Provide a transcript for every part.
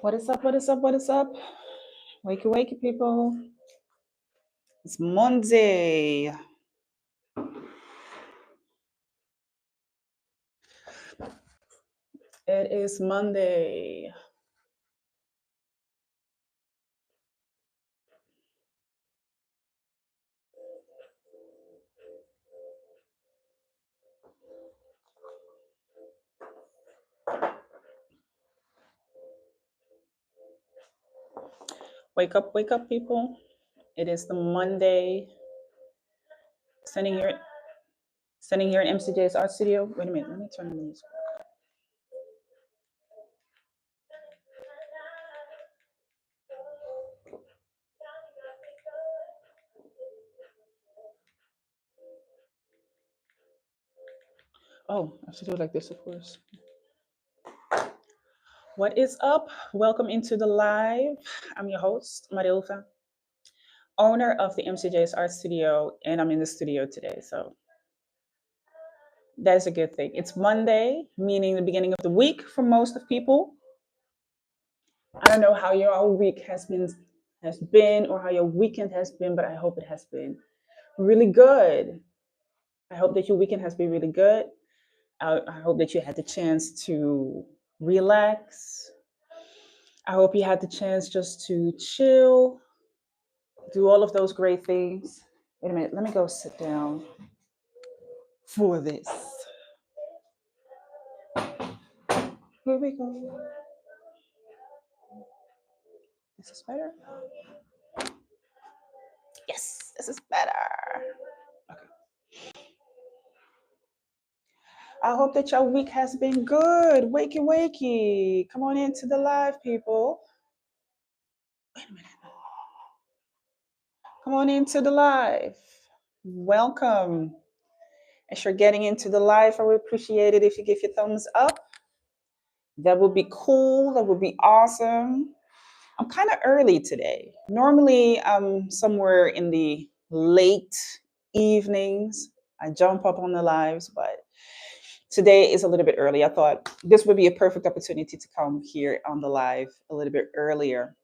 What is up? What is up? What is up? Wakey, wakey, people. It's Monday. It is Monday. Wake up, people. It is the Monday. Sending here in MCJ's art studio. Wait a minute. Let me turn the music. Oh, I have to do it like this, of course. What is up? Welcome into the live. I'm your host, Marilva, owner of the MCJ's art studio, and I'm in the studio today. So that's a good thing. It's Monday, meaning the beginning of the week for most of people. I don't know how your week has been or how your weekend has been, but I hope it has been really good. I hope that your weekend has been really good. I hope that you had the chance to relax. I hope you had the chance just to chill, do all of those great things. Wait a minute, let me go sit down for this. Here we go. This is better. Yes, this is better. Okay. I hope that your week has been good. Wakey, wakey. Come on into the live, people. Wait a minute. Come on into the live. Welcome. As you're getting into the live, I would appreciate it if you give your thumbs up. That would be cool. That would be awesome. I'm kind of early today. Normally, I'm somewhere in the late evenings. I jump up on the lives, but today is a little bit early. I thought this would be a perfect opportunity to come here on the live a little bit earlier.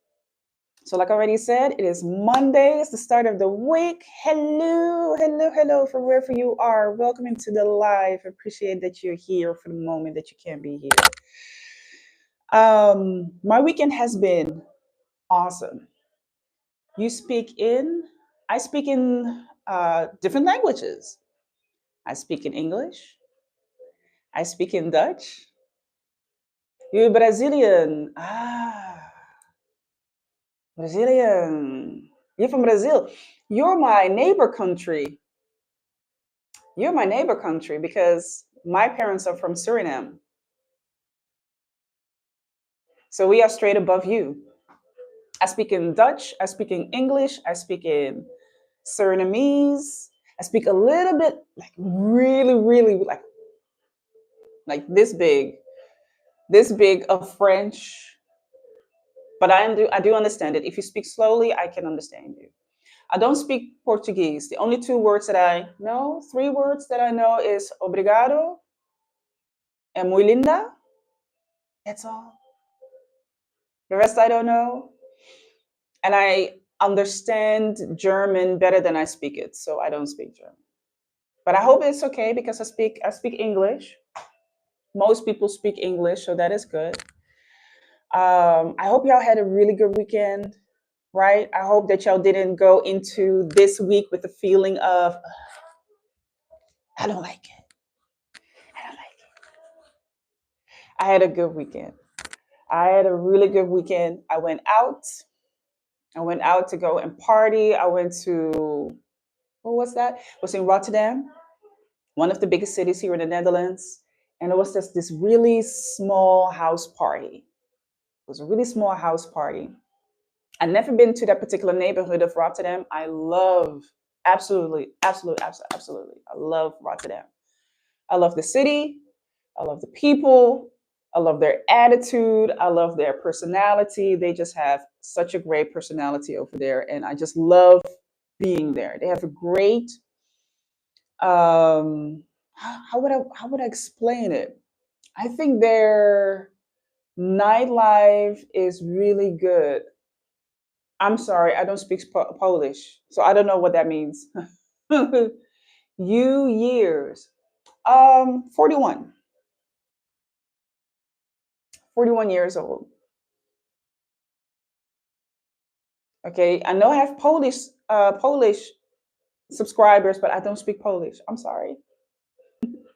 So, like I already said, it is Monday. It's the start of the week. Hello, hello, hello, from wherever you are. Welcome into the live. I appreciate that you're here for the moment that you can be here. My weekend has been awesome. You speak in, I speak in different languages. I speak in English. I speak in Dutch. You're Brazilian. Brazilian. You're from Brazil. You're my neighbor country. You're my neighbor country because my parents are from Suriname. So we are straight above you. I speak in Dutch. I speak in English. I speak in Surinamese. I speak a little bit, like really, really, like this big of French. But I do understand it. If you speak slowly, I can understand you. I don't speak Portuguese. The only two words that I know, three words that I know is obrigado and muy linda. That's all. The rest I don't know. And I understand German better than I speak it, so I don't speak German. But I hope it's okay because I speak English. Most people speak English, so that is good. I hope y'all had a really good weekend, right? I hope that y'all didn't go into this week with the feeling of I don't like it. I don't like it. I had a good weekend. I had a really good weekend. I went out. I went out to go and party. I went to what was that? It was in Rotterdam, one of the biggest cities here in the Netherlands. And it was just this really small house party. It was a really small house party. I've never been to that particular neighborhood of Rotterdam. I love, absolutely, absolutely, absolutely, absolutely. I love Rotterdam. I love the city. I love the people. I love their attitude. I love their personality. They just have such a great personality over there. And I just love being there. They have a great, how would I explain it? I think they're Nightlife is really good. I'm sorry, I don't speak Polish, so I don't know what that means. You years. 41. 41 years old. Okay, I know I have Polish subscribers, but I don't speak Polish. I'm sorry.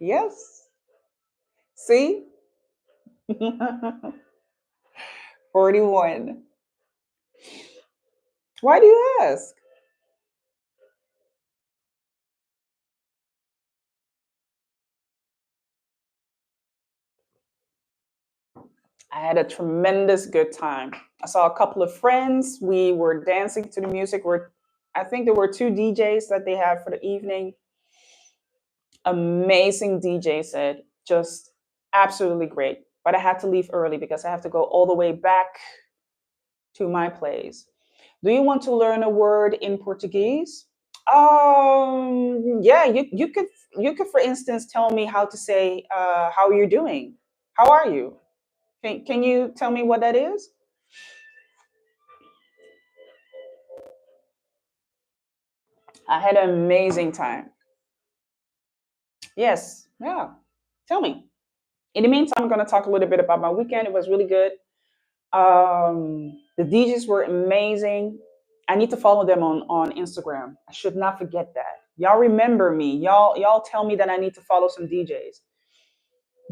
Yes. See? 41. Why do you ask? I had a tremendous good time. I saw a couple of friends. We were dancing to the music. I think there were two DJs that they had for the evening. Amazing DJ said, just absolutely great. But I had to leave early because I have to go all the way back to my place. Do you want to learn a word in Portuguese? Yeah, you could for instance tell me how to say how you're doing. How are you? Can you tell me what that is? I had an amazing time. Yes, yeah. Tell me. In the meantime, I'm going to talk a little bit about my weekend. It was really good. The DJs were amazing. I need to follow them on Instagram. I should not forget that. Y'all remember me. Y'all tell me that I need to follow some DJs.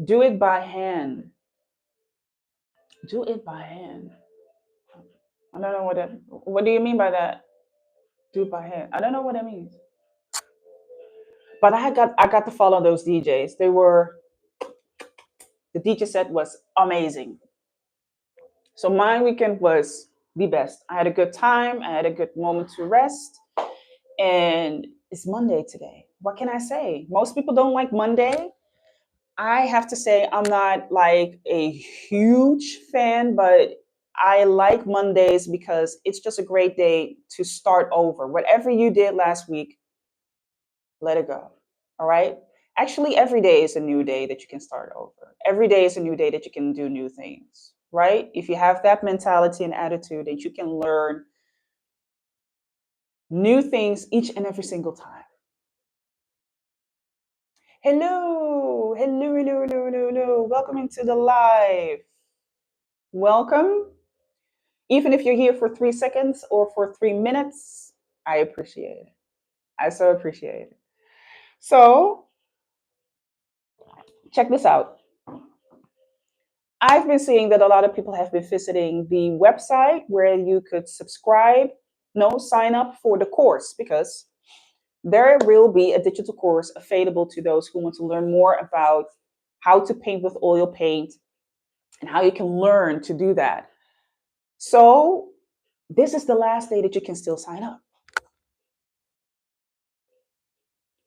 Do it by hand. Do it by hand. I don't know what that. What do you mean by that? Do it by hand. I don't know what that means. But I got to follow those DJs. The DJ set was amazing. So my weekend was the best. I had a good time. I had a good moment to rest. And it's Monday today. What can I say? Most people don't like Monday. I have to say I'm not like a huge fan, but I like Mondays because it's just a great day to start over. Whatever you did last week, let it go. All right? Actually, every day is a new day that you can start over. Every day is a new day that you can do new things, right? If you have that mentality and attitude, that you can learn new things each and every single time. Hello, hello, hello, hello, hello, hello. Welcome into the live. Welcome. Even if you're here for 3 seconds or for 3 minutes, I appreciate it. I so appreciate it. So, check this out. I've been seeing that a lot of people have been visiting the website where you could subscribe, no, sign up for the course because there will be a digital course available to those who want to learn more about how to paint with oil paint and how you can learn to do that. So, this is the last day that you can still sign up.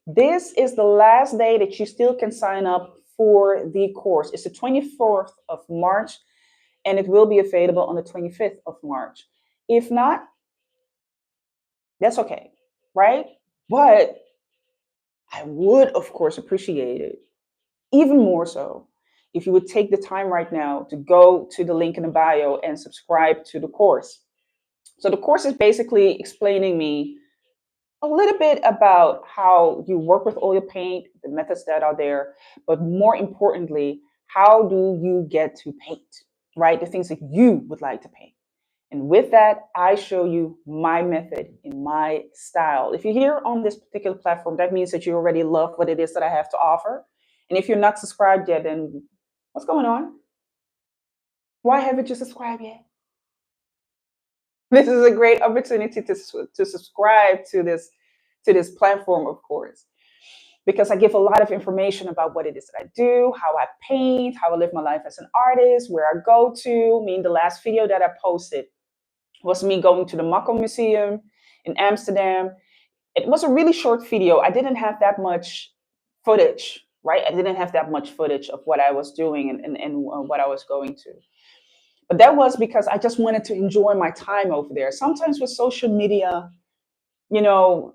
This is the last day that you still can sign up for the course. It's the 24th of March and it will be available on the 25th of March. If not, that's okay, right? But I would, of course, appreciate it even more so if you would take the time right now to go to the link in the bio and subscribe to the course. So the course is basically explaining me a little bit about how you work with oil paint, the methods that are there, but more importantly, how do you get to paint, right? The things that you would like to paint. And with that, I show you my method in my style. If you're here on this particular platform, that means that you already love what it is that I have to offer. And if you're not subscribed yet, then what's going on? Why haven't you subscribed yet? This is a great opportunity to subscribe to this platform, of course, because I give a lot of information about what it is that I do, how I paint, how I live my life as an artist, where I go to. I mean, the last video that I posted was me going to the Mako Museum in Amsterdam. It was a really short video. I didn't have that much footage, right? I didn't have that much footage of what I was doing and what I was going to. But that was because I just wanted to enjoy my time over there. Sometimes with social media, you know,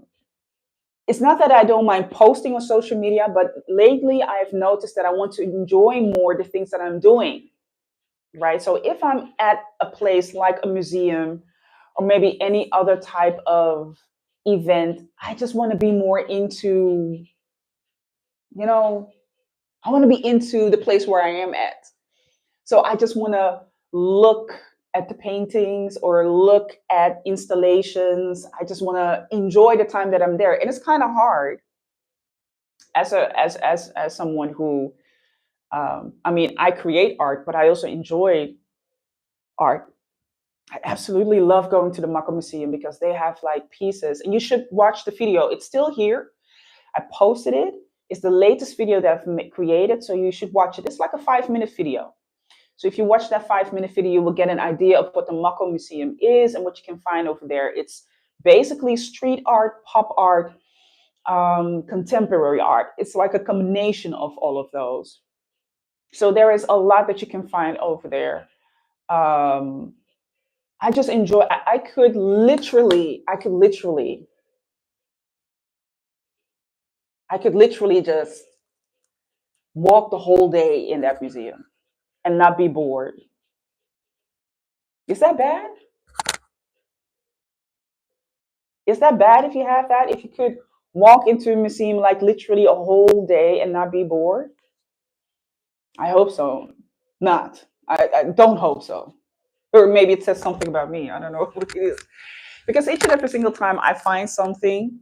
it's not that I don't mind posting on social media, but lately I've noticed that I want to enjoy more the things that I'm doing. right? So if I'm at a place like a museum or maybe any other type of event, I just want to be more into, you know, I want to be into the place where I am at. So I just want to look at the paintings or look at installations. I just want to enjoy the time that I'm there. And it's kind of hard as someone who I mean, I create art, but I also enjoy art. I absolutely love going to the Mako Museum because they have like pieces, and you should watch the video. It's still here. I posted it. It's the latest video that I've created, so you should watch it. It's like a 5 minute video. So if you watch that 5 minute video, you will get an idea of what the Mako Museum is and what you can find over there. It's basically street art, pop art, contemporary art. It's like a combination of all of those. So there is a lot that you can find over there. Um, I just enjoy. I could literally just walk the whole day in that museum and not be bored. Is that bad? Is that bad if you have that? If you could walk into a museum like literally a whole day and not be bored? I hope so. Not. I don't hope so. Or maybe it says something about me. I don't know what it is. Because each and every single time I find something,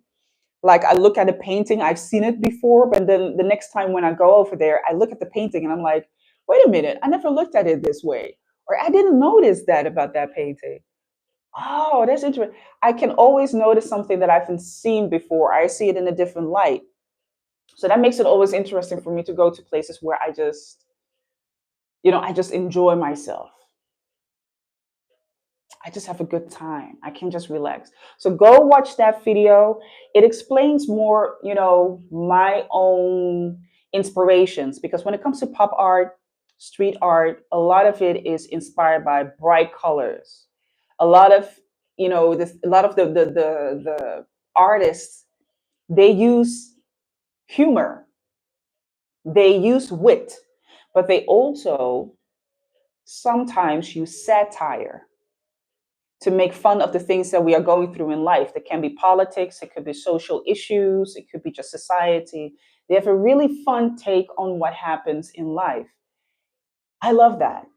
like I look at a painting, I've seen it before, but then the next time when I go over there, I look at the painting and I'm like, wait a minute, I never looked at it this way. Or I didn't notice that about that painting. Oh, that's interesting. I can always notice something that I haven't seen before. I see it in a different light. So that makes it always interesting for me to go to places where I just enjoy myself. I just have a good time. I can just relax. So go watch that video. It explains more, my own inspirations because when it comes to pop art, street art, a lot of it is inspired by bright colors. A lot of, a lot of the artists, they use humor, they use wit, but they also sometimes use satire to make fun of the things that we are going through in life. That can be politics, it could be social issues, it could be just society. They have a really fun take on what happens in life. I love that.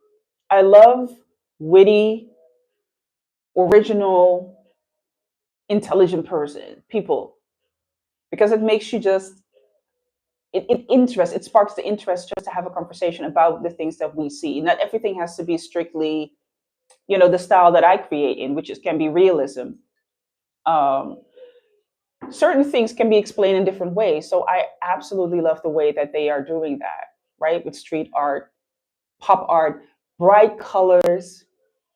I love witty, original, intelligent people because it makes you just it sparks the interest just to have a conversation about the things that we see. Not everything has to be strictly, the style that I create in, which is can be realism. Um, Certain things can be explained in different ways. So I absolutely love the way that they are doing that, right? With street art, pop art, bright colors.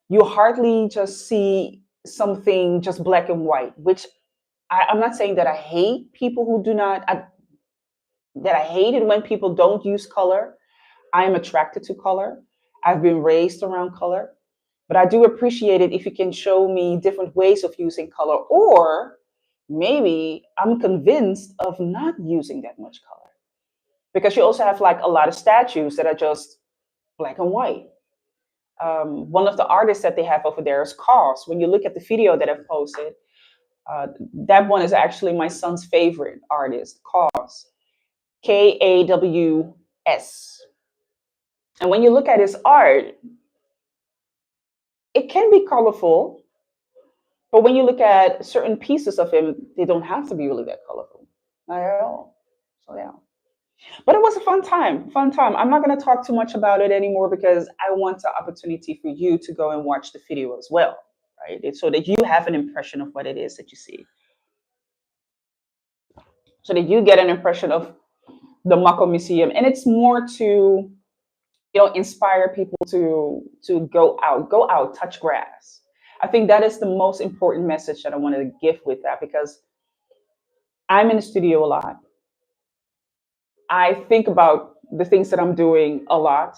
You hardly just see something just black and white, which I'm not saying that I hate people who do not, that I hate it when people don't use color. I am attracted to color. I've been raised around color, but I do appreciate it if you can show me different ways of using color, or maybe I'm convinced of not using that much color because you also have like a lot of statues that are just black and white. One of the artists that they have over there is Cause. When you look at the video that I've posted, that one is actually my son's favorite artist, Cause, Kaws. And when you look at his art, it can be colorful, but when you look at certain pieces of him, they don't have to be really that colorful. Not at all. So yeah. But it was a fun time. Fun time. I'm not going to talk too much about it anymore because I want the opportunity for you to go and watch the video as well, right? It's so that you have an impression of what it is that you see, so that you get an impression of the Mako Museum, and it's more to inspire people to go out, touch grass. I think that is the most important message that I wanted to give with that because I'm in the studio a lot. I think about the things that I'm doing a lot.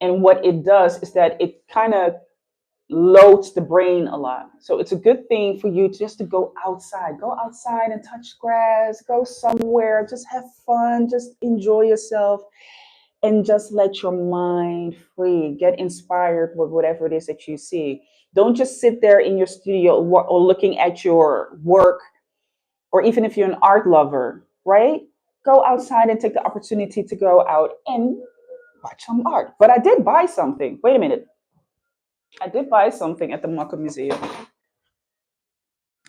And what it does is that it kind of loads the brain a lot. So it's a good thing for you just to go outside and touch grass, go somewhere, just have fun, just enjoy yourself. and just let your mind free. Get inspired with whatever it is that you see. Don't just sit there in your studio or looking at your work, or even if you're an art lover, right? Go outside and take the opportunity to go out and watch some art. But I did buy something. Wait a minute. I did buy something at the Mucka Museum.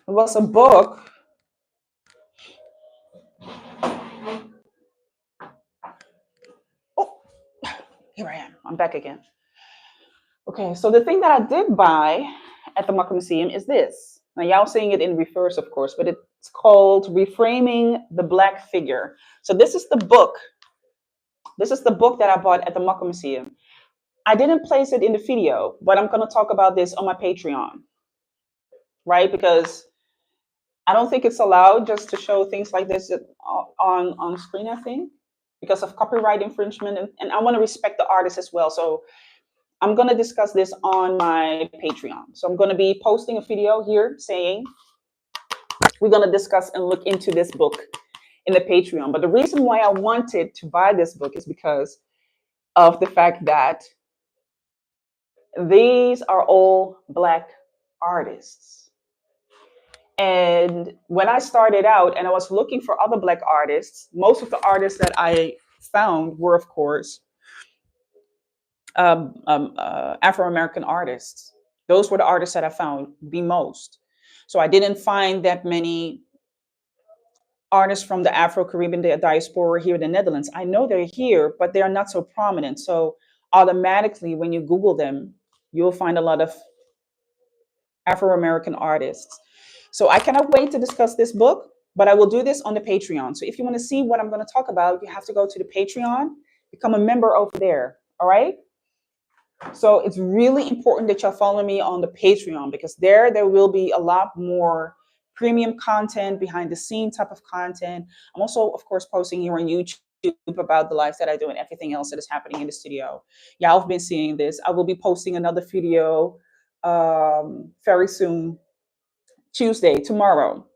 It was a book. Oh, here I am. I'm back again. Okay, so the thing that I did buy at the Mucka Museum is this. Now, y'all seeing it in reverse, of course, but it's called Reframing the Black Figure. So this is the book. This is the book that I bought at the Mucka Museum. I didn't place it in the video, but I'm going to talk about this on my Patreon, right? Because I don't think it's allowed just to show things like this on screen, I think, because of copyright infringement. And I want to respect the artist as well. So I'm going to discuss this on my Patreon. So I'm going to be posting a video here saying we're going to discuss and look into this book in the Patreon. But the reason why I wanted to buy this book is because of the fact that these are all Black artists. And when I started out and I was looking for other Black artists, most of the artists that I found were, of course, Afro American artists. Those were the artists that I found the most. So I didn't find that many artists from the Afro Caribbean diaspora here in the Netherlands. I know they're here, but they're not so prominent. So automatically, when you Google them, you'll find a lot of Afro American artists. So I cannot wait to discuss this book, but I will do this on the Patreon. So if you want to see what I'm going to talk about, you have to go to the Patreon, become a member over there. All right. So it's really important that y'all follow me on the Patreon, because there will be a lot more premium content, behind the scene type of content. I'm also, of course, posting here on YouTube about the lives that I do and everything else that is happening in the studio. Y'all have been seeing this. I will be posting another video very soon, Tuesday, tomorrow.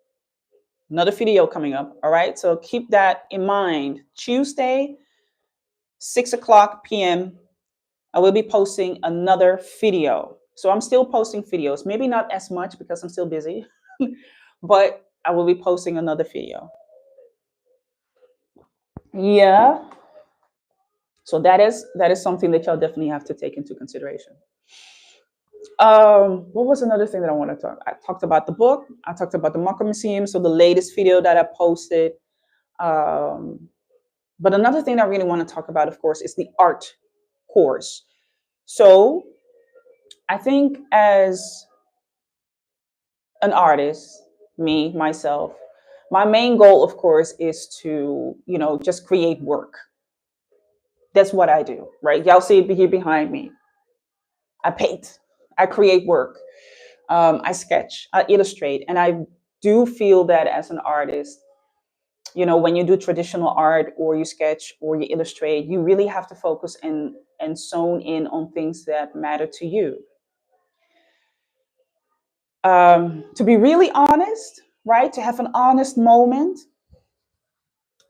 Another video coming up. All right. So keep that in mind. Tuesday, 6 o'clock p.m. I will be posting another video. So I'm still posting videos, maybe not as much because I'm still busy, but I will be posting another video. Yeah. So that is something that y'all definitely have to take into consideration. What was another thing that I want to talk? I talked about the book. I talked about the Mucka Museum. So the latest video that I posted. But another thing I really want to talk about, of course, is the art course. So I think as an artist, me, myself, my main goal, of course, is to, just create work. That's what I do, right? Y'all see it here behind me. I paint, I create work, I sketch, I illustrate. And I do feel that as an artist, when you do traditional art or you sketch or you illustrate, you really have to focus and zone in on things that matter to you. To be really honest, right? To have an honest moment,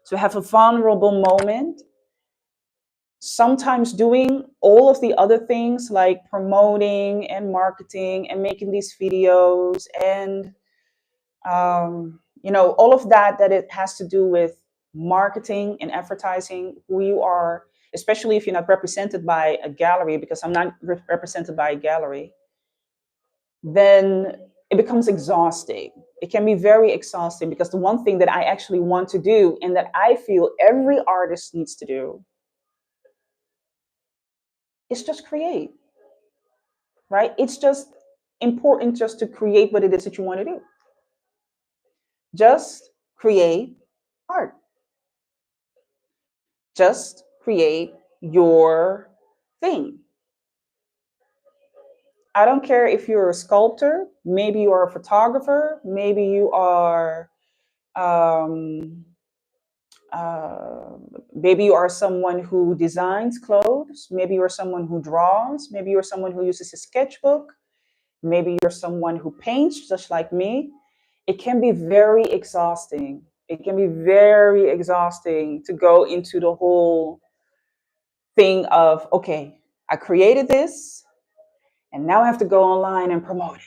to have a vulnerable moment, sometimes doing all of the other things like promoting and marketing and making these videos and all of that it has to do with marketing and advertising who you are, especially if you're not represented by a gallery, because I'm not represented by a gallery, then it becomes exhausting. It can be very exhausting, because the one thing that I actually want to do and that I feel every artist needs to do is just create, right? It's just important just to create what it is that you want to do. Just create art. Just create your thing. I don't care if you're a sculptor, maybe you are a photographer, maybe you are um, uh, maybe you are someone who designs clothes, maybe you're someone who draws, maybe you're someone who uses a sketchbook, maybe you're someone who paints just like me. It can be very exhausting. It can be very exhausting to go into the whole thing of, okay, I created this and now I have to go online and promote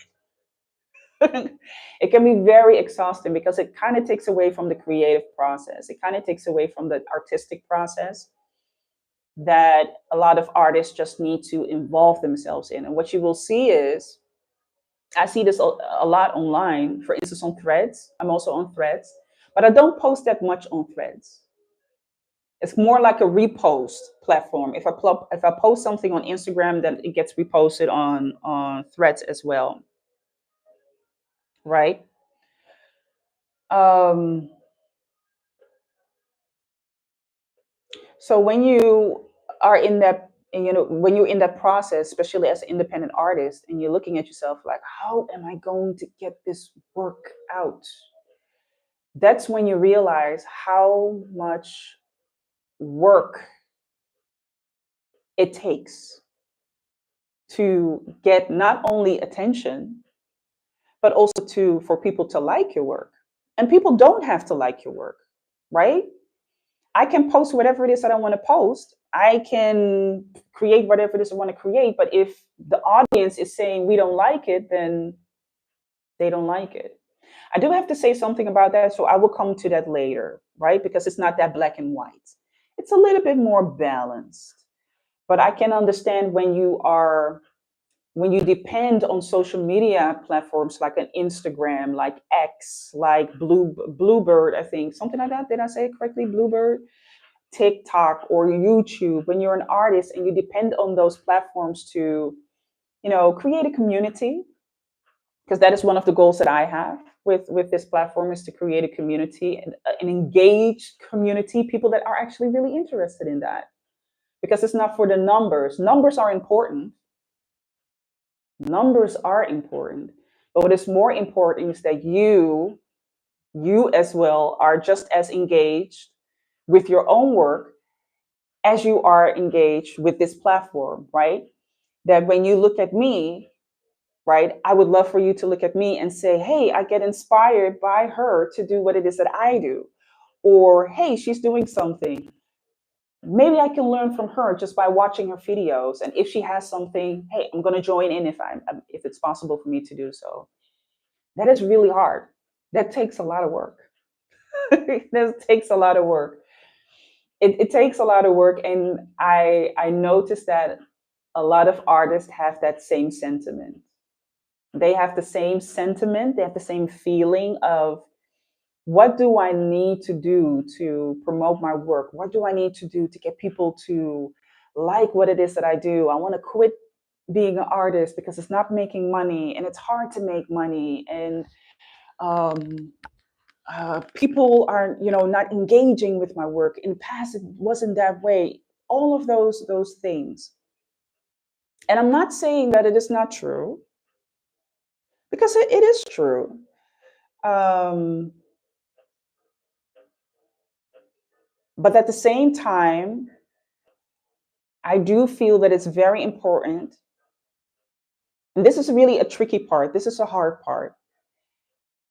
it. It can be very exhausting because it kind of takes away from the creative process. It kind of takes away from the artistic process that a lot of artists just need to involve themselves in. And what you will see is, I see this a lot online, for instance, on threads. I'm also on threads, but I don't post that much on threads. It's more like a repost platform. If I post something on Instagram, then it gets reposted on threads as well, right? Um, so when you are in that, when you're in that process, especially as an independent artist, and you're looking at yourself like, how am I going to get this work out? That's when you realize how much work it takes to get not only attention, but also to for people to like your work. And people don't have to like your work, right? I can post whatever it is that I want to post. I can create whatever it is I want to create. But if the audience is saying we don't like it, then they don't like it. I do have to say something about that. So I will come to that later, right? Because it's not that black and white. It's a little bit more balanced. But I can understand when you depend on social media platforms like an Instagram, like X, like Bluebird, I think something like that. Did I say it correctly? Bluebird, TikTok, or YouTube. When you're an artist and you depend on those platforms to, create a community, because that is one of the goals that I have with this platform is to create a community and an engaged community, people that are actually really interested in that. Because it's not for the numbers. Numbers are important. Numbers are important. But what is more important is that you as well are just as engaged with your own work as you are engaged with this platform, right? That when you look at me, right, I would love for you to look at me and say, hey, I get inspired by her to do what it is that I do. Or, hey, she's doing something. Maybe I can learn from her just by watching her videos. And if she has something, hey, I'm going to join in if it's possible for me to do so. That is really hard. That takes a lot of work. That takes a lot of work. It takes a lot of work, and I noticed that a lot of artists have that same sentiment. They have the same sentiment. They have the same feeling of, what do I need to do to promote my work? What do I need to do to get people to like what it is that I do? I want to quit being an artist because it's not making money and it's hard to make money. And um, people are, not engaging with my work. In the past, it wasn't that way. All of those things. And I'm not saying that it is not true, because it is true. Um, but at the same time, I do feel that it's very important. And this is really a tricky part. This is a hard part.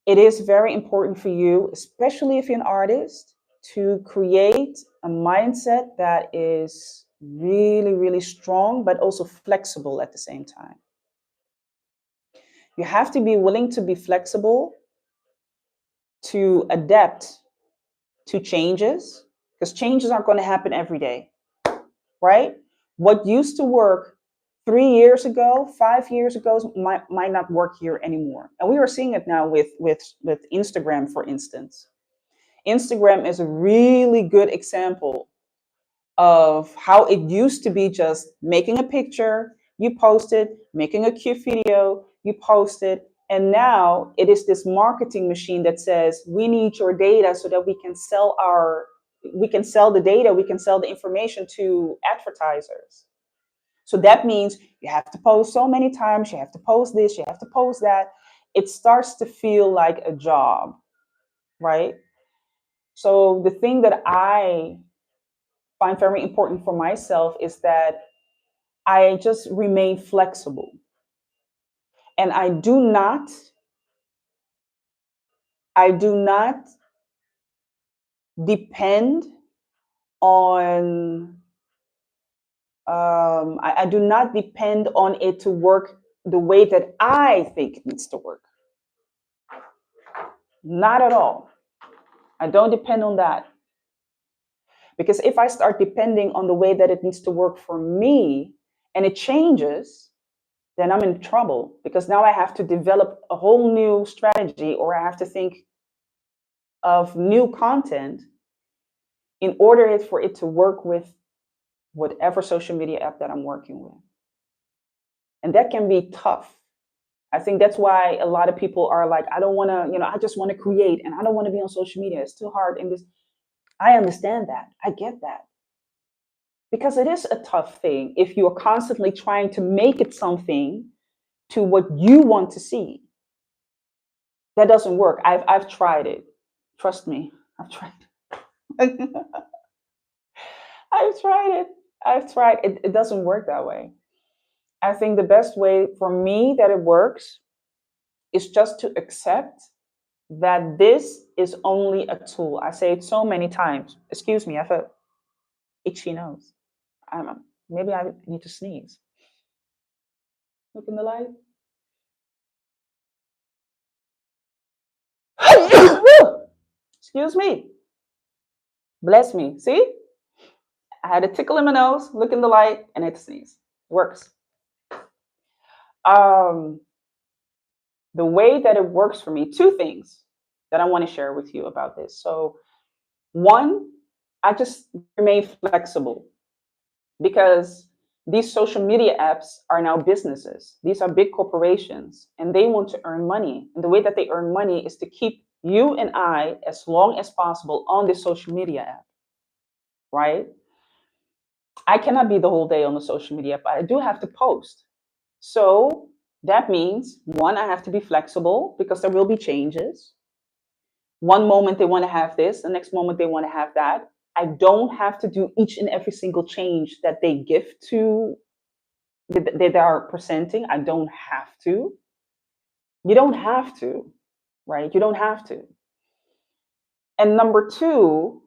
It is very important for you, especially if you're an artist, to create a mindset that is really, really strong, but also flexible at the same time. You have to be willing to be flexible, to adapt to changes, because changes aren't going to happen every day, right? What used to work 3 years ago, 5 years ago, might not work here anymore. And we are seeing it now with Instagram, for instance. Instagram is a really good example of how it used to be just making a picture, you post it, making a cute video, you post it. And now it is this marketing machine that says, we need your data so that we can sell the data, we can sell the information to advertisers. So that means you have to post so many times, you have to post this, you have to post that. It starts to feel like a job, right? So the thing that I find very important for myself is that I just remain flexible. And I do not depend on I do not depend on it to work the way that I think it needs to work. Not at all. I don't depend on that. Because if I start depending on the way that it needs to work for me and it changes, then I'm in trouble because now I have to develop a whole new strategy or I have to think of new content in order for it to work with whatever social media app that I'm working with. And that can be tough. I think that's why a lot of people are like, I don't want to, I just want to create and I don't want to be on social media. It's too hard. And this, I understand that. I get that. Because it is a tough thing if you're constantly trying to make it something to what you want to see. That doesn't work. I've tried it. Trust me, I've tried. I've tried it. I've tried it. It doesn't work that way. I think the best way for me that it works is just to accept that this is only a tool. I say it so many times. Excuse me, I have a itchy nose. Maybe I need to sneeze. Look in the light. Excuse me. Bless me. See? I had a tickle in my nose, look in the light, and it sneeze. Works. Um, the way that it works for me, two things that I want to share with you about this. So, one, I just remain flexible because these social media apps are now businesses. These are big corporations and they want to earn money. And the way that they earn money is to keep you and I as long as possible on this social media app, right? I cannot be the whole day on the social media, but I do have to post. So that means one, I have to be flexible because there will be changes. One moment they want to have this, the next moment they want to have that. I don't have to do each and every single change that they give to that they are presenting. I don't have to. You don't have to, right? You don't have to. And number two,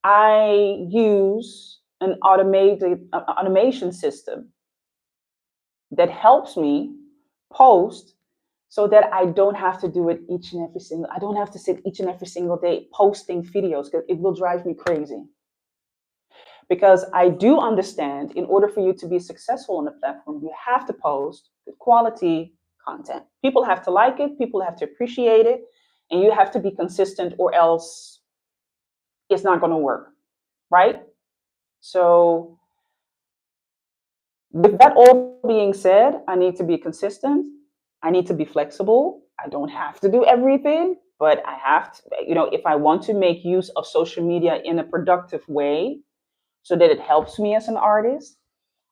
I use an automated automation system that helps me post so that I don't have to do it each and every single. I don't have to sit each and every single day posting videos because it will drive me crazy. Because I do understand in order for you to be successful on the platform, you have to post good quality content. People have to like it, people have to appreciate it, and you have to be consistent or else it's not going to work, right? So, with that all being said, I need to be consistent. I need to be flexible. I don't have to do everything, but I have to, if I want to make use of social media in a productive way so that it helps me as an artist,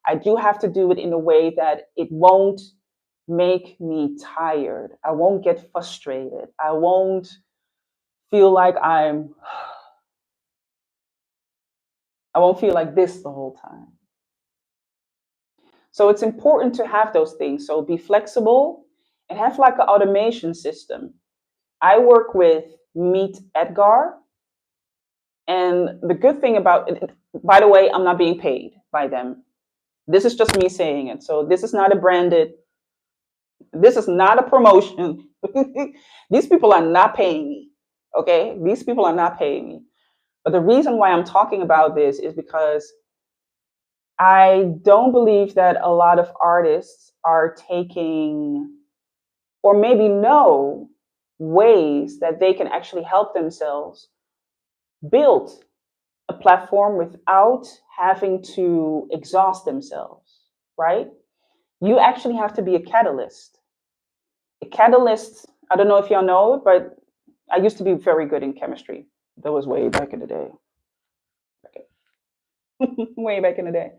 I do have to do it in a way that it won't make me tired. I won't get frustrated. I won't feel like I won't feel like this the whole time. So it's important to have those things. So be flexible and have like an automation system. I work with Meet Edgar. And the good thing about it, by the way, I'm not being paid by them. This is just me saying it. So this is not a branded, this is not a promotion. These people are not paying me. Okay? These people are not paying me. But the reason why I'm talking about this is because I don't believe that a lot of artists are taking or maybe know ways that they can actually help themselves build a platform without having to exhaust themselves, right? You actually have to be a catalyst. A catalyst, I don't know if y'all know it, but I used to be very good in chemistry. That was way back in the day. Way back in the day.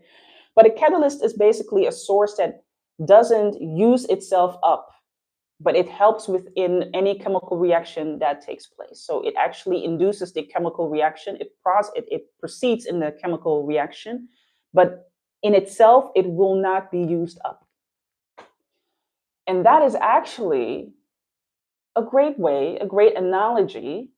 But a catalyst is basically a source that doesn't use itself up, but it helps within any chemical reaction that takes place. So it actually induces the chemical reaction. It proceeds in the chemical reaction, but in itself, it will not be used up. And that is actually a great way, a great analogy,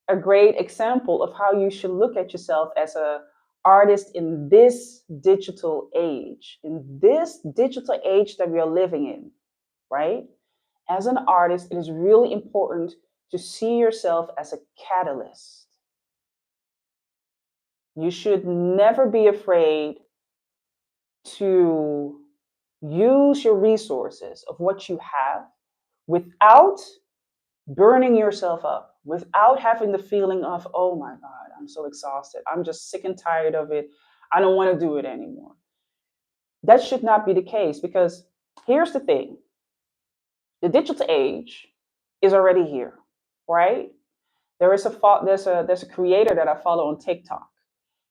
a great example of how you should look at yourself as a artists in this digital age, that we are living in, right? As an artist, it is really important to see yourself as a catalyst. You should never be afraid to use your resources of what you have without burning yourself up, without having the feeling of, oh my God, I'm so exhausted. I'm just sick and tired of it. I don't want to do it anymore. That should not be the case, because here's the thing: the digital age is already here, right? There's a creator that I follow on TikTok,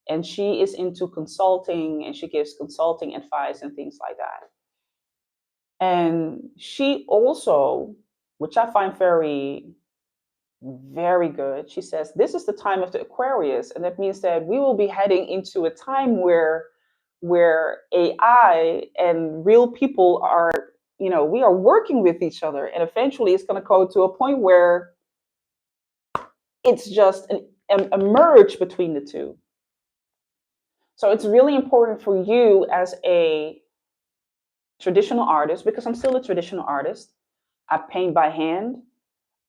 and she is into consulting, and she gives consulting advice and things like that. And she also, which I find very, very good, she says this is the time of the Aquarius, and that means that we will be heading into a time where AI and real people are, we are working with each other, and eventually it's going to go to a point where it's just a merge between the two. So it's really important for you as a traditional artist, because I'm still a traditional artist. I paint by hand,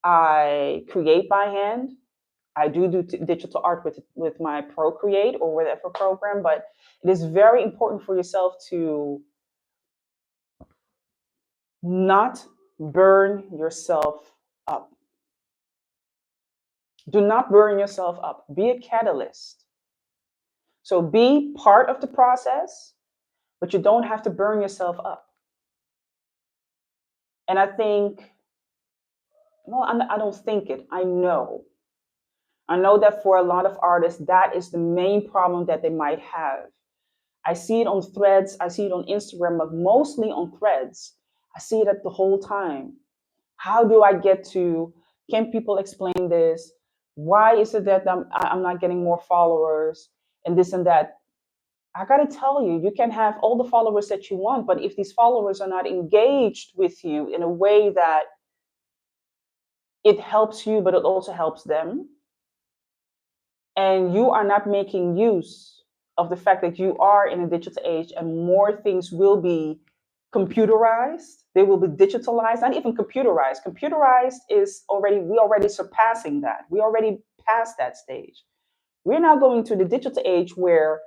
I create by hand. I do digital art with my Procreate or whatever program, but it is very important for yourself to not burn yourself up. Do not burn yourself up. Be a catalyst. So be part of the process, but you don't have to burn yourself up. And I think, well, I don't think it. I know. I know that for a lot of artists, that is the main problem that they might have. I see it on threads, I see it on Instagram, but mostly on threads. I see it at the whole time. How do I get to, can people explain this? Why is it that I'm not getting more followers and this and that? I got to tell you, you can have all the followers that you want, but if these followers are not engaged with you in a way that it helps you, but it also helps them, and you are not making use of the fact that you are in a digital age and more things will be computerized, they will be digitalized, not even computerized. Computerized is already, we already surpassing that. We already passed that stage. We're now going to the digital age where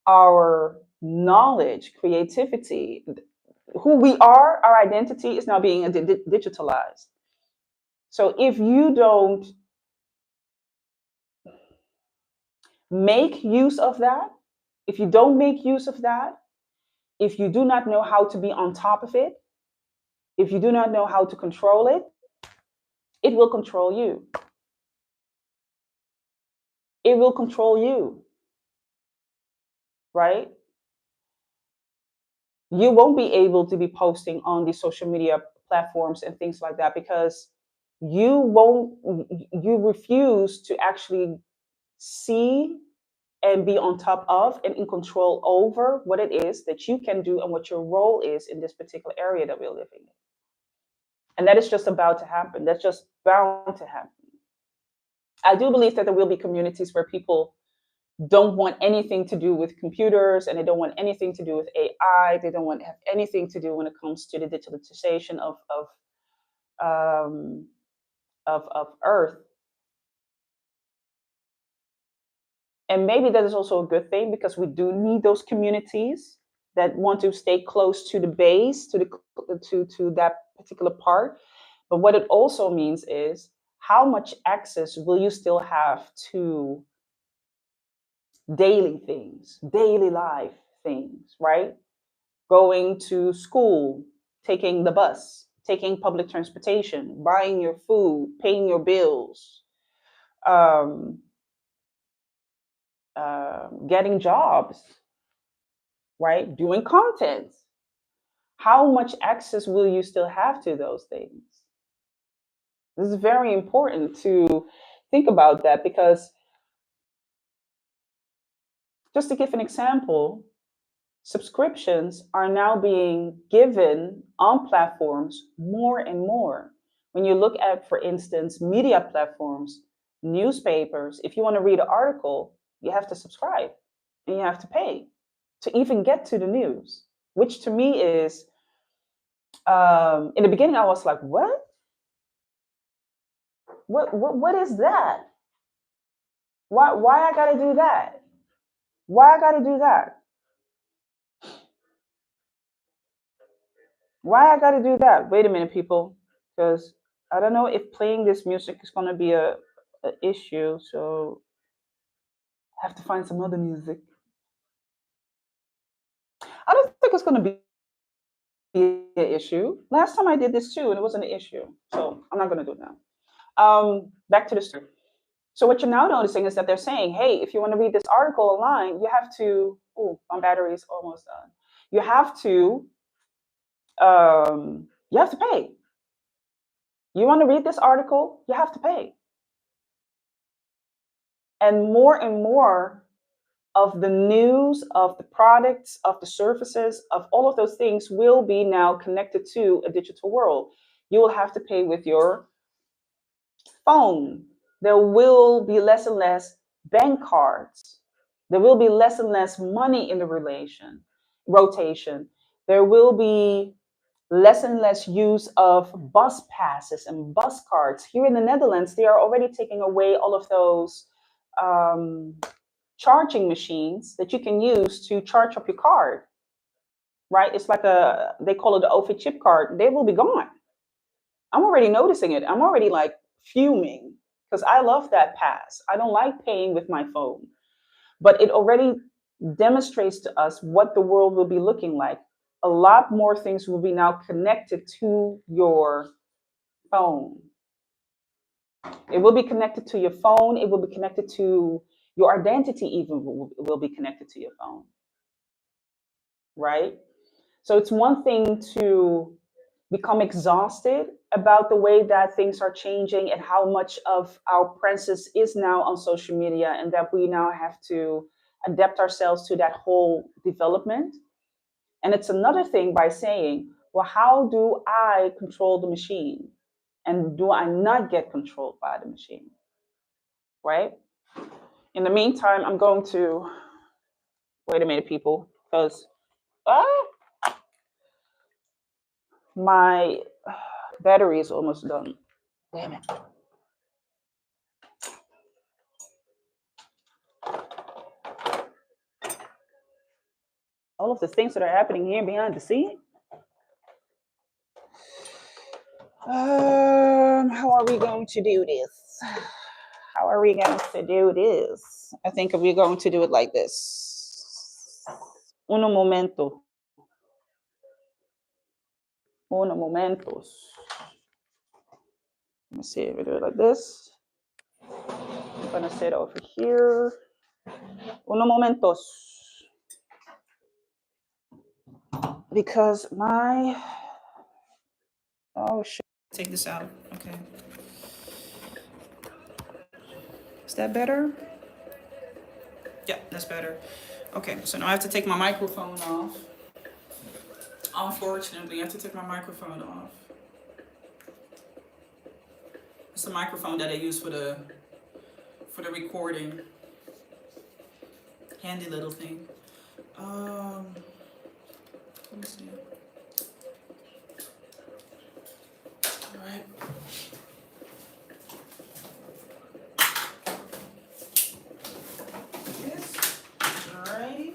our knowledge, creativity, who we are, our identity is now being digitalized. So if you don't make use of that, if you don't make use of that, if you do not know how to be on top of it, if you do not know how to control it, it will control you. It will control you, right? You won't be able to be posting on the social media platforms and things like that because you refuse to actually see and be on top of and in control over what it is that you can do and what your role is in this particular area that we're living in. And that is just about to happen. That's just bound to happen. I do believe that there will be communities where people don't want anything to do with computers and they don't want anything to do with AI. They don't want to have anything to do when it comes to the digitalization um, of Earth. And maybe that is also a good thing because we do need those communities that want to stay close to the base, to that particular part. But what it also means is how much access will you still have to daily things, daily life things, right? Going to school, taking the bus, taking public transportation, buying your food, paying your bills, um, getting jobs, right? Doing content. How much access will you still have to those things? This is very important to think about that because, just to give an example, subscriptions are now being given on platforms more and more. When you look at, for instance, media platforms, newspapers, if you want to read an article, you have to subscribe. and you have to pay to even get to the news, which to me is, in the beginning I was like, what is that? Why I gotta do that? Why I gotta do that? Why I gotta do that? Wait a minute, people, because I don't know if playing this music is gonna be a issue. So I have to find some other music. I don't think it's gonna be an issue. Last time I did this too, and it wasn't an issue. So I'm not gonna do it now. Back to the story. So what you're now noticing is that they're saying, hey, if you want to read this article online, you have to. Oh, my battery is almost done. You have to. You have to pay. You want to read this article, you have to pay. And more of the news, of the products, of the services, of all of those things will be now connected to a digital world. You will have to pay with your phone. There will be less and less bank cards. There will be less and less money in the relation rotation. There will be less and less use of bus passes and bus cards. Here in the Netherlands, they are already taking away all of those um, charging machines that you can use to charge up your card. Right? It's like they call it the OV chip card. They will be gone. I'm already noticing it. I'm already like fuming because I love that pass. I don't like paying with my phone, but it already demonstrates to us what the world will be looking like. A lot more things will be now connected to your phone. It will be connected to your phone. It will be connected to your identity, even will be connected to your phone, right? So it's one thing to become exhausted about the way that things are changing and how much of our presence is now on social media, and that we now have to adapt ourselves to that whole development. And it's another thing by saying, well, how do I control the machine? And do I not get controlled by the machine? Right? In the meantime, I'm going to wait a minute, people, because my battery is almost done. Damn it. All of the things that are happening here behind the scene. How are we going to do this? How are we going to do this? I think we're going to do it like this. Uno momento. Uno momentos. Let me see if we do it like this. I'm gonna sit over here. Uno momentos. Because my oh shit. Take this out. Okay. Is that better? Yeah, that's better. Okay, so now I have to take my microphone off. Unfortunately, I have to take my microphone off. It's the microphone that I use for the recording. Handy little thing. Let me see. All right. This. All right.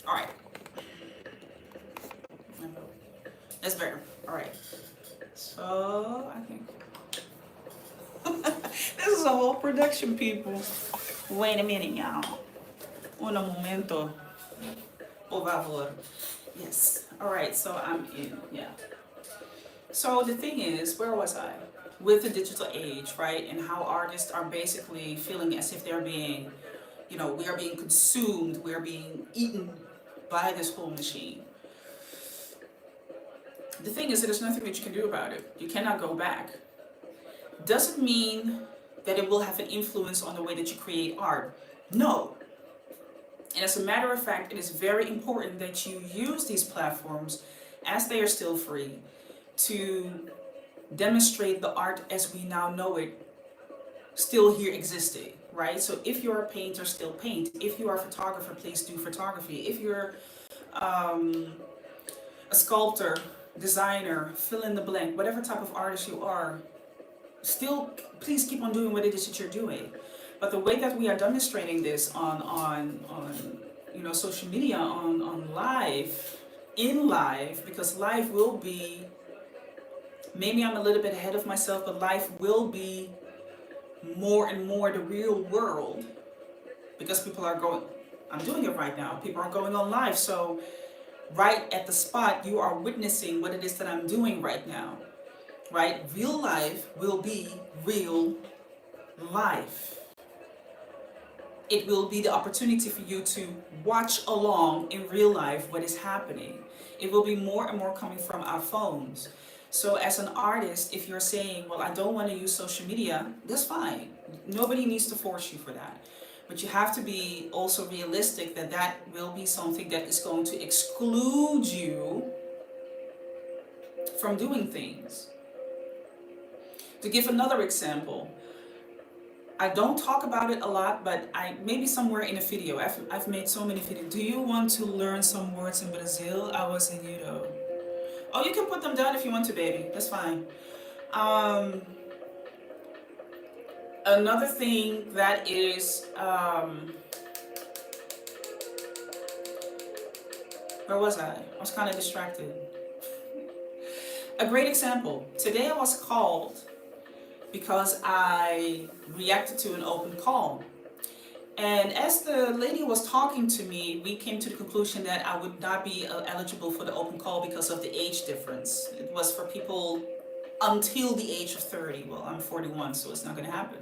All right. That's better. All right. So I think this is a whole production, people. Wait a minute, y'all. Un momento, por favor. Yes. All right. So I'm in. Yeah. So the thing is, where was I? With the digital age, right? And how artists are basically feeling as if they're being, we are being consumed, we are being eaten by this whole machine. The thing is, that there's nothing that you can do about it. You cannot go back. doesn't mean that it will have an influence on the way that you create art. No. And as a matter of fact, it is very important that you use these platforms as they are still free to demonstrate the art as we now know it still here existing, right? So if you're a painter, still paint. If you are a photographer, please do photography. If you're um, a sculptor, designer, fill in the blank, whatever type of artist you are, still please keep on doing what it is that you're doing. But the way that we are demonstrating this on social media, on live, in live, because live will be, maybe I'm a little bit ahead of myself, but life will be more and more the real world, because people are going, I'm doing it right now, people are going on live. So right at the spot, you are witnessing what it is that I'm doing right now, right? Real life will be real life. It will be the opportunity for you to watch along in real life what is happening. It will be more and more coming from our phones. So as an artist, if you're saying, well, I don't want to use social media, that's fine. Nobody needs to force you for that. But you have to be also realistic that that will be something that is going to exclude you from doing things. To give another example, I don't talk about it a lot, but I maybe somewhere in a video. I've made so many videos. Do you want to learn some words in Brazil? I was in Euro. Oh, you can put them down if you want to, baby. That's fine. Um, Another thing that is, where was I? I was kind of distracted. A great example. Today I was called because I reacted to an open call. And as the lady was talking to me, we came to the conclusion that I would not be eligible for the open call because of the age difference. It was for people until the age of 30. Well, I'm 41, so it's not going to happen.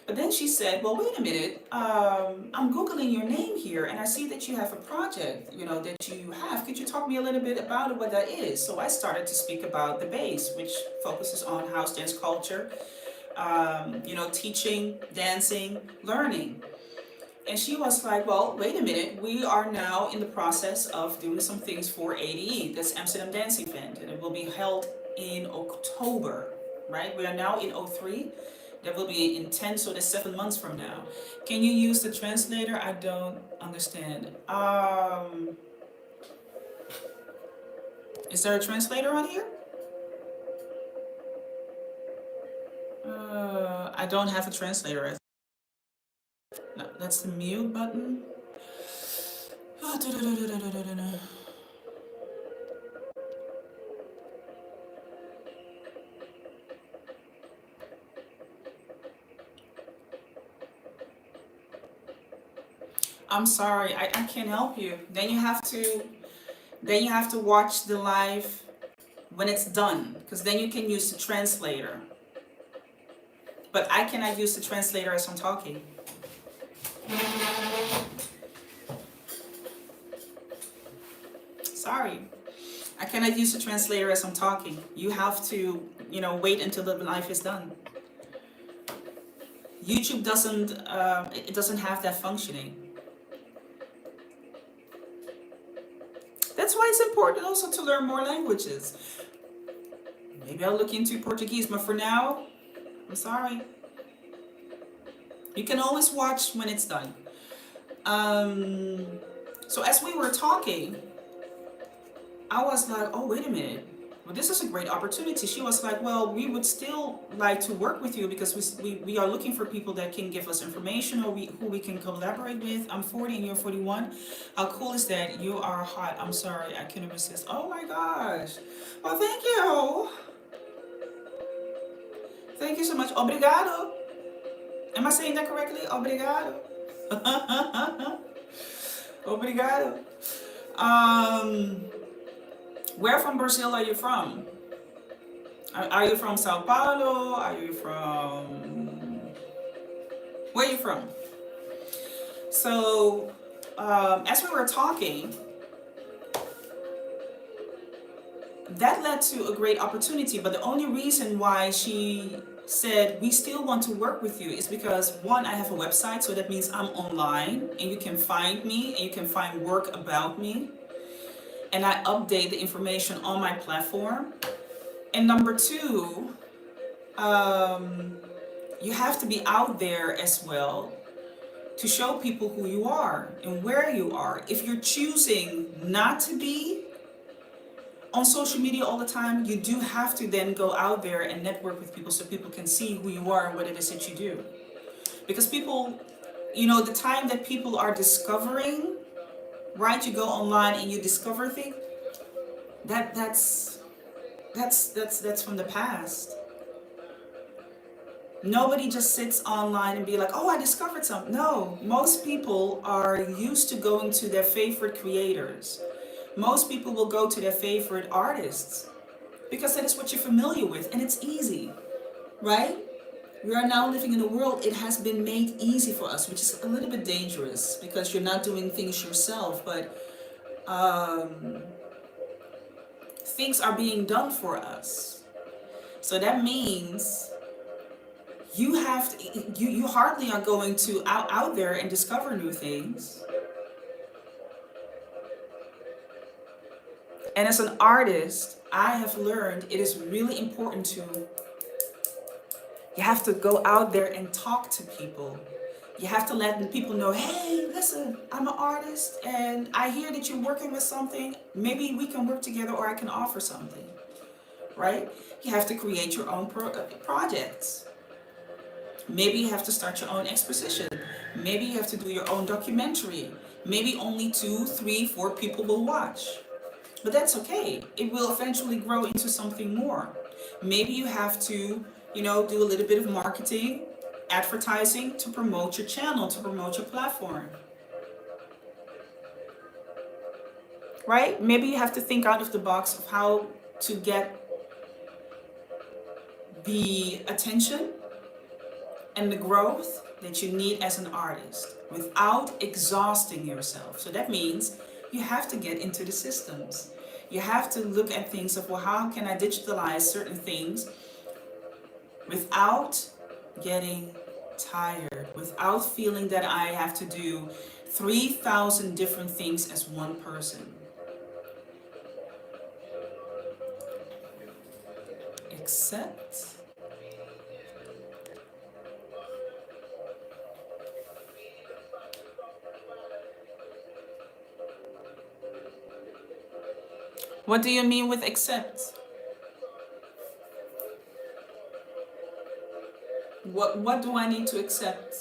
But then she said, well, wait a minute, I'm Googling your name here and I see that you have a project, that you have. Could you talk to me a little bit about it, what that is? So I started to speak about the base, which focuses on house dance culture, teaching, dancing, learning. And she was like, well, wait a minute, we are now in the process of doing some things for ADE, that's Amsterdam Dancing Event, and it will be held in October, right? We are now in '03. That will be in 10, so that's 7 months from now. Can you use the translator? I don't understand. Is there a translator on here? I don't have a translator. No, that's the mute button. I'm sorry, I can't help you. Then you have to watch the live when it's done, because then you can use the translator. But I cannot use the translator as I'm talking. Sorry. I cannot use the translator as I'm talking. You have to, wait until the live is done. YouTube doesn't have that functioning. That's why it's important also to learn more languages. Maybe I'll look into Portuguese, but for now, I'm sorry. You can always watch when it's done. So as we were talking, I was like, oh, wait a minute. Well, this is a great opportunity. She was like, well, we would still like to work with you because we are looking for people that can give us information or who we can collaborate with. I'm 40 and you're 41. How cool is that? You are hot. I'm sorry. I couldn't resist. Oh my gosh. Well, thank you. Thank you so much. Obrigado. Am I saying that correctly? Obrigado. Obrigado. Where from Brazil are you from? Are you from Sao Paulo? Are you from... Where are you from? So, as we were talking, that led to a great opportunity. But the only reason why she said we still want to work with you is because, one, I have a website, so that means I'm online and you can find me and you can find work about me, and I update the information on my platform. And number two, you have to be out there as well to show people who you are and where you are. If you're choosing not to be on social media all the time, you do have to then go out there and network with people so people can see who you are and what it is that you do. Because people, the time that people are discovering, right? You go online and you discover things. That's from the past. Nobody just sits online and be like, oh, I discovered something. No, most people are used to going to their favorite creators. Most people will go to their favorite artists because that is what you're familiar with, and it's easy, right? We are now living in a world, it has been made easy for us, which is a little bit dangerous because you're not doing things yourself, but things are being done for us. So that means you hardly are going to out there and discover new things. And as an artist, I have learned it is really important you have to go out there and talk to people. You have to let people know, hey, listen, I'm an artist and I hear that you're working with something. Maybe we can work together or I can offer something, right? You have to create your own projects. Maybe you have to start your own exposition. Maybe you have to do your own documentary. Maybe only 2, 3, 4 people will watch. But that's okay. It will eventually grow into something more. Maybe you have to, do a little bit of marketing, advertising to promote your channel, to promote your platform. Right? Maybe you have to think out of the box of how to get the attention and the growth that you need as an artist without exhausting yourself. So that means you have to get into the systems. You have to look at things of, well, how can I digitalize certain things without getting tired, without feeling that I have to do 3,000 different things as one person. Except what do you mean with accept? What do I need to accept?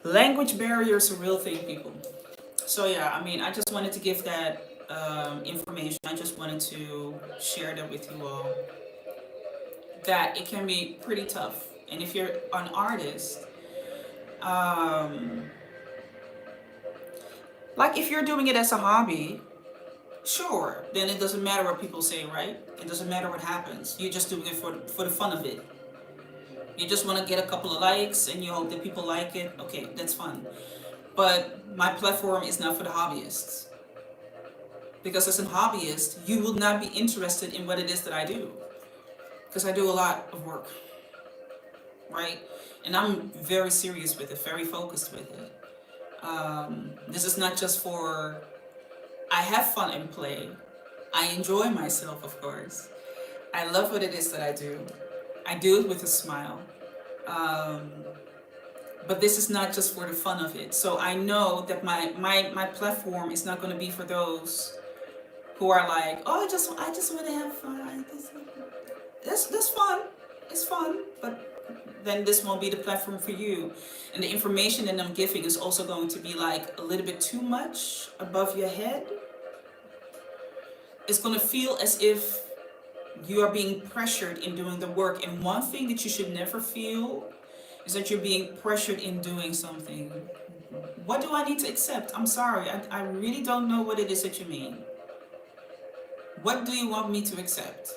Language barrier is a real thing, people. So yeah, I just wanted to give that information. I just wanted to share that with you all. That it can be pretty tough. And if you're an artist, like if you're doing it as a hobby, sure, then it doesn't matter what people say, right? It doesn't matter what happens. You're just doing it for the fun of it. You just want to get a couple of likes and you hope that people like it. Okay, that's fun. But my platform is not for the hobbyists. Because as a hobbyist, you will not be interested in what it is that I do. Because I do a lot of work, right? And I'm very serious with it, very focused with it. This is not just for, I have fun and play. I enjoy myself, of course. I love what it is that I do. I do it with a smile. But this is not just for the fun of it. So I know that my platform is not going to be for those who are like, oh, I just want to have fun. That's fun. It's fun, but then this won't be the platform for you. And the information that I'm giving is also going to be like a little bit too much above your head. It's going to feel as if you are being pressured in doing the work. And one thing that you should never feel is that you're being pressured in doing something. What do I need to accept? I'm sorry, I really don't know what it is that you mean. What do you want me to accept?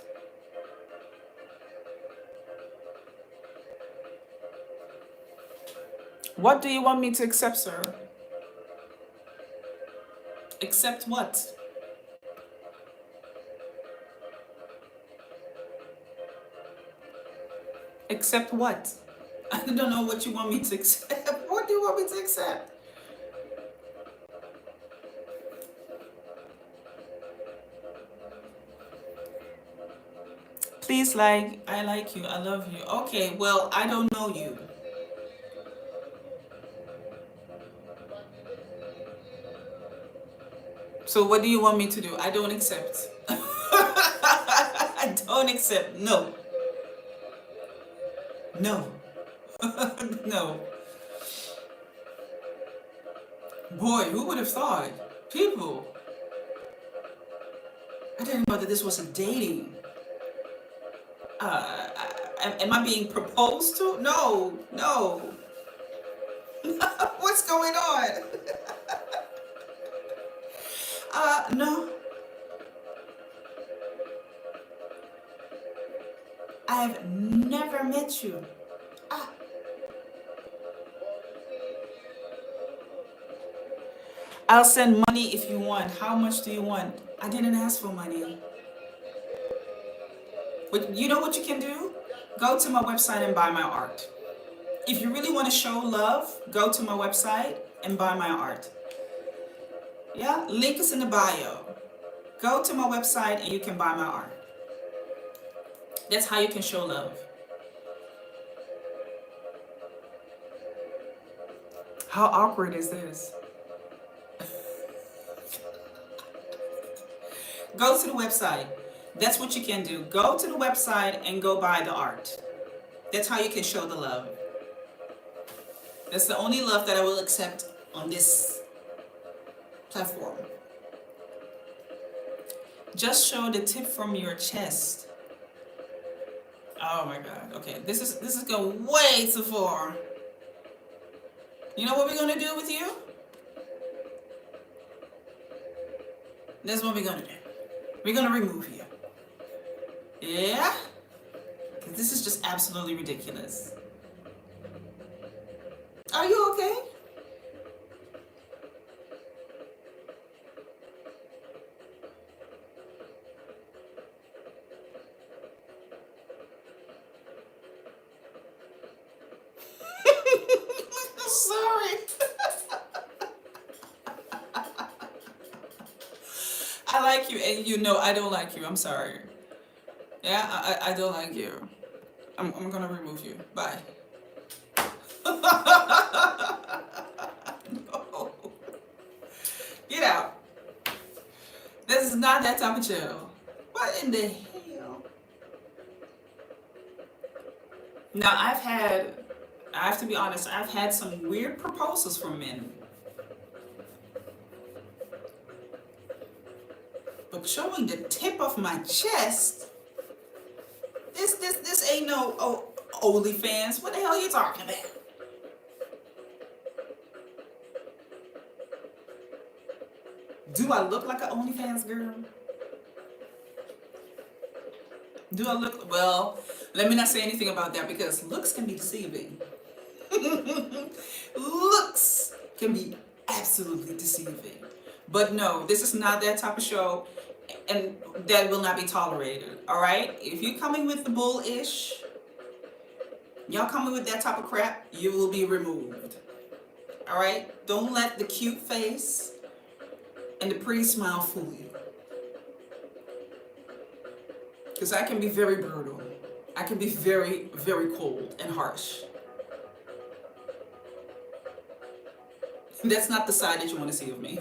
What do you want me to accept, sir? Accept what? Accept what? I don't know what you want me to accept. What do you want me to accept? Please like, I like you, I love you. Okay, well, I don't know you. So what do you want me to do? I don't accept. I don't accept. No. No. No. Boy, who would have thought? People. I didn't know that this was a dating. Am I being proposed to? No. No. What's going on? No. I've never met you. Ah, I'll send money if you want. How much do you want? I didn't ask for money. But you know what you can do? Go to my website and buy my art. If you really want to show love, go to my website and buy my art. Yeah, link is in the bio. Go to my website and you can buy my art. That's how you can show love. How awkward is this? Go to the website. That's what you can do. Go to the website and go buy the art. That's how you can show the love. That's the only love that I will accept on this platform. Just show the tip from your chest. Oh my God. Okay, this is going way too far. You know what we're gonna do with you? That's what we're gonna do. We're gonna remove you. Yeah? Because this is just absolutely ridiculous. Are you okay? Sorry. I like you, and you know I don't like you. I'm sorry. Yeah, I don't like you. I'm gonna remove you. Bye. No. Get out. This is not that type of channel. What in the hell? Now I have to be honest, I've had some weird proposals from men. But showing the tip of my chest, this ain't no OnlyFans. What the hell are you talking about? Do I look like an OnlyFans girl? Do I look, well, let me not say anything about that because looks can be deceiving. Looks can be absolutely deceiving. But no, this is not that type of show, and that will not be tolerated. All right? If you're coming with the bullish, y'all coming with that type of crap, you will be removed. All right? Don't let the cute face and the pretty smile fool you. Because I can be very brutal. I can be very, very cold and harsh. That's not the side that you want to see of me.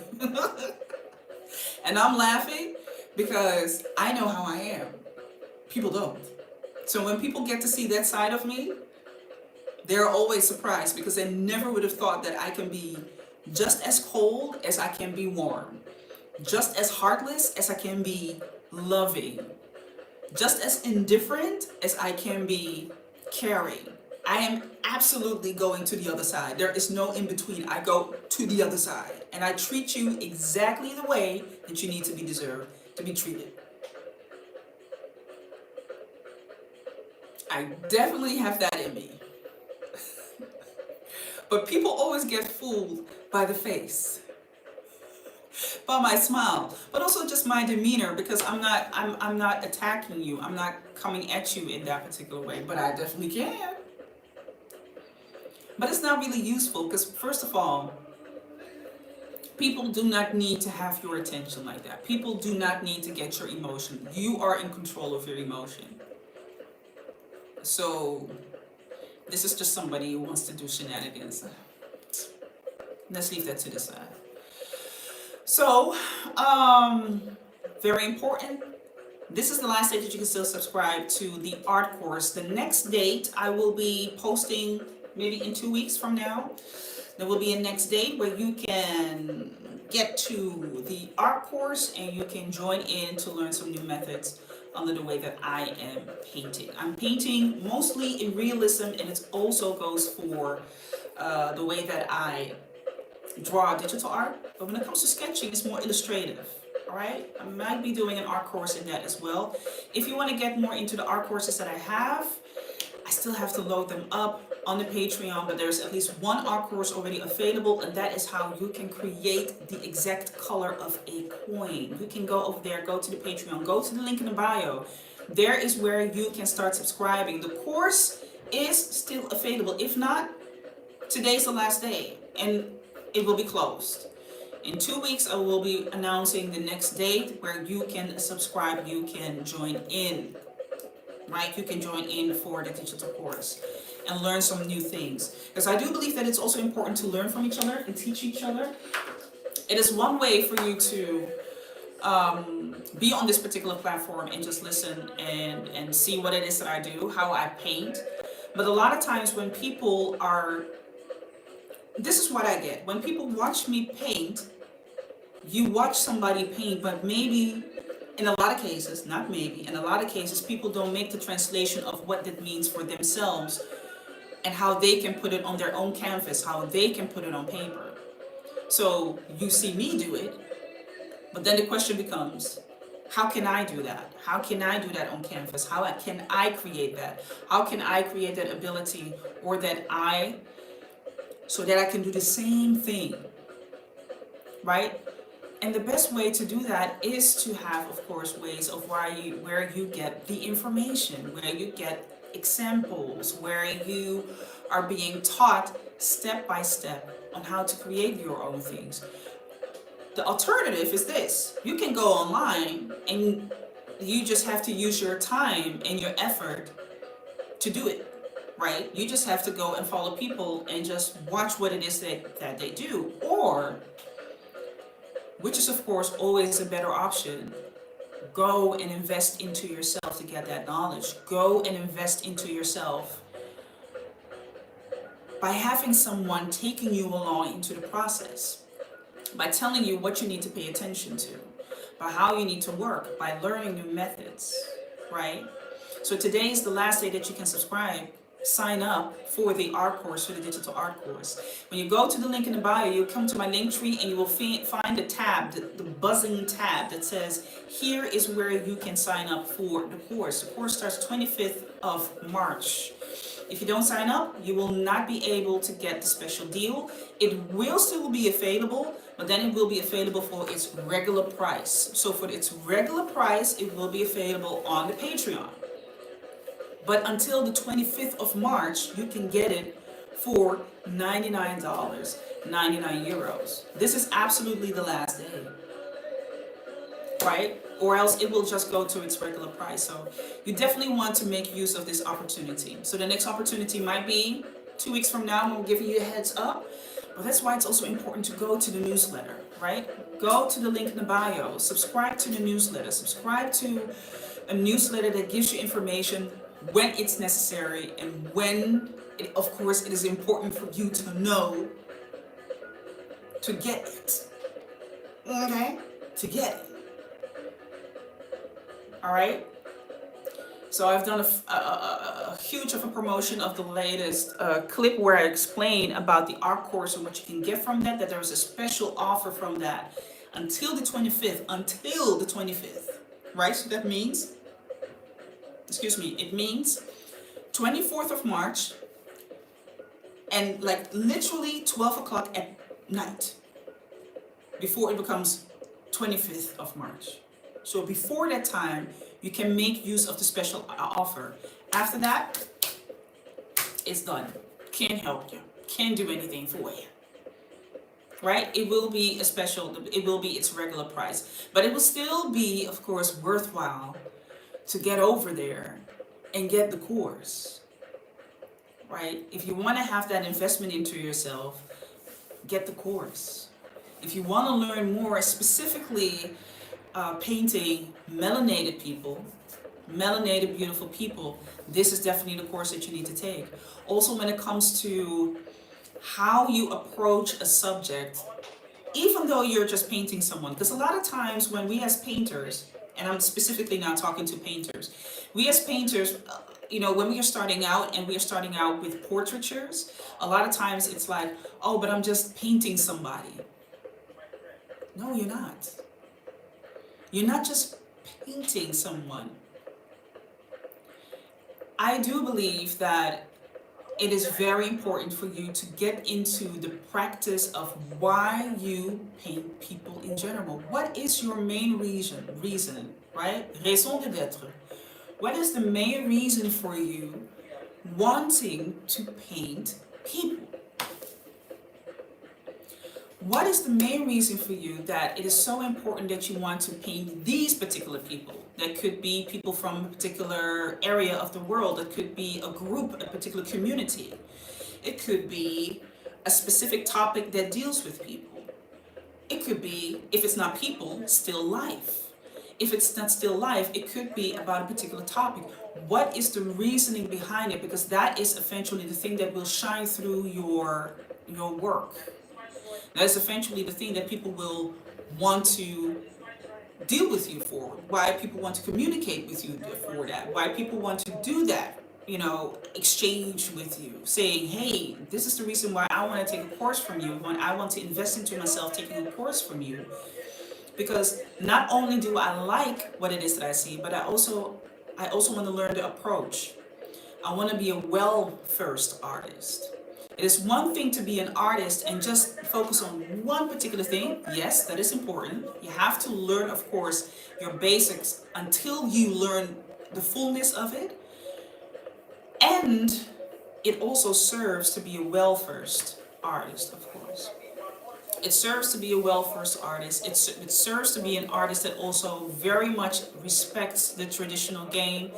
And I'm laughing because I know how I am. People don't. So when people get to see that side of me, they're always surprised because they never would have thought that I can be just as cold as I can be warm, just as heartless as I can be loving, just as indifferent as I can be caring. I am absolutely going to the other side. There is no in between. I go to the other side and I treat you exactly the way that you need to be deserved to be treated. I definitely have that in me. But people always get fooled by the face. by my smile, but also just my demeanor, because I'm not attacking you. I'm not coming at you in that particular way, but I definitely can. But it's not really useful because, first of all, people do not need to have your attention like that. People do not need to get your emotion. You are in control of your emotion. So this is just somebody who wants to do shenanigans. Let's leave that to the side. So, very important. This is the last date that you can still subscribe to the art course. The next date I will be posting maybe in 2 weeks from now. There will be a next date where you can get to the art course and you can join in to learn some new methods under the way that I am painting. I'm painting mostly in realism, and it also goes for the way that I draw digital art. But when it comes to sketching, it's more illustrative. All right, I might be doing an art course in that as well. If you want to get more into the art courses that I have, I still have to load them up on the Patreon, but there's at least one art course already available, and that is how you can create the exact color of a coin. You can go over there, go to the Patreon, go to the link in the bio. There is where you can start subscribing. The course is still available. If not, today's the last day and it will be closed. In 2 weeks, I will be announcing the next date where you can subscribe, you can join in. Right? You can join in for the digital course and learn some new things. Because I do believe that it's also important to learn from each other and teach each other. It is one way for you to be on this particular platform and just listen and see what it is that I do, how I paint. But a lot of times when people are, this is what I get. When people watch me paint, you watch somebody paint, but maybe in a lot of cases, not maybe, in a lot of cases, people don't make the translation of what that means for themselves and how they can put it on their own canvas, how they can put it on paper. So you see me do it, but then the question becomes, how can I do that? How can I do that on canvas? How can I create that? How can I create that ability or so that I can do the same thing, right? And the best way to do that is to have, of course, ways of where you get the information, where you get examples, where you are being taught step by step on how to create your own things. The alternative is this. You can go online and you just have to use your time and your effort to do it, right? You just have to go and follow people and just watch what it is that they do. Or, which is of course always a better option, go and invest into yourself to get that knowledge. Go and invest into yourself by having someone taking you along into the process, by telling you what you need to pay attention to, by how you need to work, by learning new methods, right? So today is the last day that you can subscribe. Sign up for the art course, for the digital art course. When you go to the link in the bio, you'll come to my link tree and you will find the tab, the buzzing tab that says, here is where you can sign up for the course. The course starts 25th of March. If you don't sign up, you will not be able to get the special deal. It will still be available, but then it will be available for its regular price. So for its regular price, it will be available on the Patreon. But until the 25th of March, you can get it for $99, 99 euros. This is absolutely the last day, right? Or else it will just go to its regular price. So you definitely want to make use of this opportunity. So the next opportunity might be 2 weeks from now. I'm giving you a heads up. But that's why it's also important to go to the newsletter, right? Go to the link in the bio. Subscribe to the newsletter. Subscribe to a newsletter that gives you information when it's necessary and when, of course, it is important for you to know to get it. Okay? To get it. All right? So I've done a huge of a promotion of the latest clip where I explain about the art course and what you can get from that there is a special offer from that until the 25th, right? So that means, it means 24th of March and like literally 12 o'clock at night before it becomes 25th of March. So before that time, you can make use of the special offer. After that, it's done. Can't help you. Can't do anything for you. Right? It will be a special, it will be its regular price. But it will still be, of course, worthwhile to get over there and get the course. Right? If you want to have that investment into yourself, get the course. If you want to learn more, specifically painting melanated people, melanated beautiful people, this is definitely the course that you need to take. Also, when it comes to how you approach a subject, even though you're just painting someone, because a lot of times when we as painters, and I'm specifically now talking to painters, we as painters, when we are starting out and we are starting out with portraitures, a lot of times it's like, oh, but I'm just painting somebody. No, you're not. You're not just painting someone. I do believe that it is very important for you to get into the practice of why you paint people in general. What is your main reason, right? Raison d'être. What is the main reason for you wanting to paint people? What is the main reason for you that it is so important that you want to paint these particular people? That could be people from a particular area of the world. It could be a group, a particular community. It could be a specific topic that deals with people. It could be, if it's not people, still life. If it's not still life, it could be about a particular topic. What is the reasoning behind it? Because that is eventually the thing that will shine through your work. That is eventually the thing that people will want to deal with you for. Why people want to communicate with you for that. Why people want to do that, exchange with you. Saying, hey, this is the reason why I want to take a course from you. When I want to invest into myself taking a course from you. Because not only do I like what it is that I see, but I also want to learn the approach. I want to be a well-first artist. It is one thing to be an artist and just focus on one particular thing. Yes, that is important. You have to learn, of course, your basics until you learn the fullness of it. And it also serves to be a well-first artist, of course. It serves to be a well-first artist. It serves to be an artist that also very much respects the traditional game.